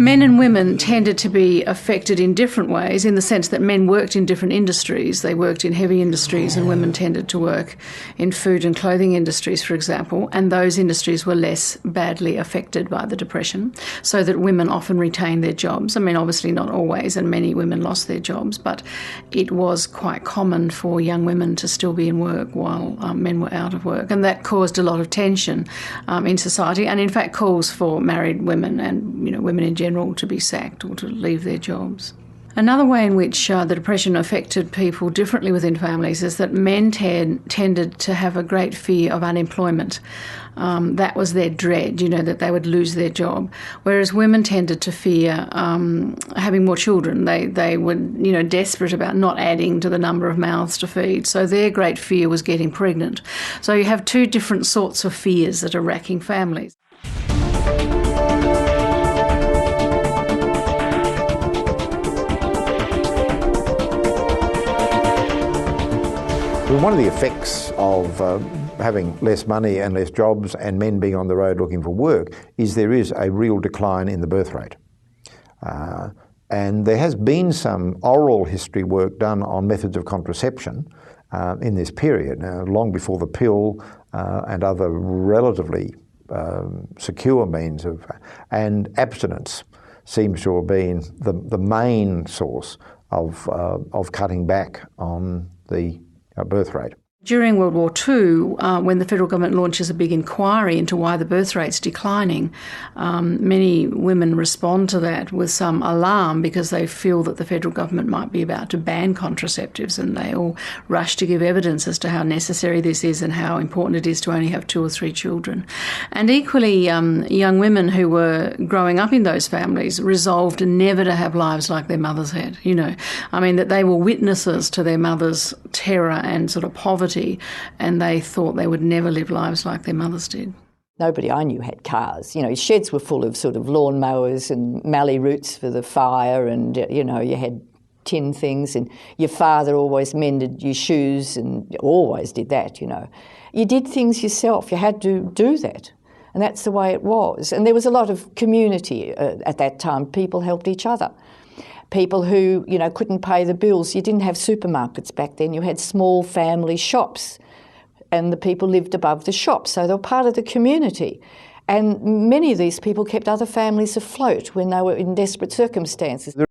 Men and women tended to be affected in different ways, in the sense that men worked in different industries. They worked in heavy industries and women tended to work in food and clothing industries, for example, and those industries were less badly affected by the Depression, so that women often retained their jobs. I mean, obviously not always, and many women lost their jobs, but it was quite common for young women to still be in work while men were out of work, and that caused a lot of tension in society, and in fact calls for married women and women in general to be sacked or to leave their jobs. Another way in which the Depression affected people differently within families is that men tended to have a great fear of unemployment. That was their dread, that they would lose their job. Whereas women tended to fear having more children. They were, desperate about not adding to the number of mouths to feed. So their great fear was getting pregnant. So you have two different sorts of fears that are racking families. Well, one of the effects of having less money and less jobs and men being on the road looking for work is there is a real decline in the birth rate. And there has been some oral history work done on methods of contraception in this period, long before the pill and other relatively secure means of, and abstinence seems to have been the main source of cutting back on the birth rate. During World War II, when the federal government launches a big inquiry into why the birth rate's declining, many women respond to that with some alarm because they feel that the federal government might be about to ban contraceptives, and they all rush to give evidence as to how necessary this is and how important it is to only have 2 or 3 children. And equally, young women who were growing up in those families resolved never to have lives like their mothers had, that they were witnesses to their mother's terror and sort of poverty, and they thought they would never live lives like their mothers did. Nobody I knew had cars. Sheds were full of sort of lawn mowers and mallee roots for the fire, and, you had tin things, and your father always mended your shoes and always did that, You did things yourself. You had to do that. And that's the way it was. And there was a lot of community at that time. People helped each other. People who, couldn't pay the bills. You didn't have supermarkets back then. You had small family shops, and the people lived above the shops, so they were part of the community. And many of these people kept other families afloat when they were in desperate circumstances.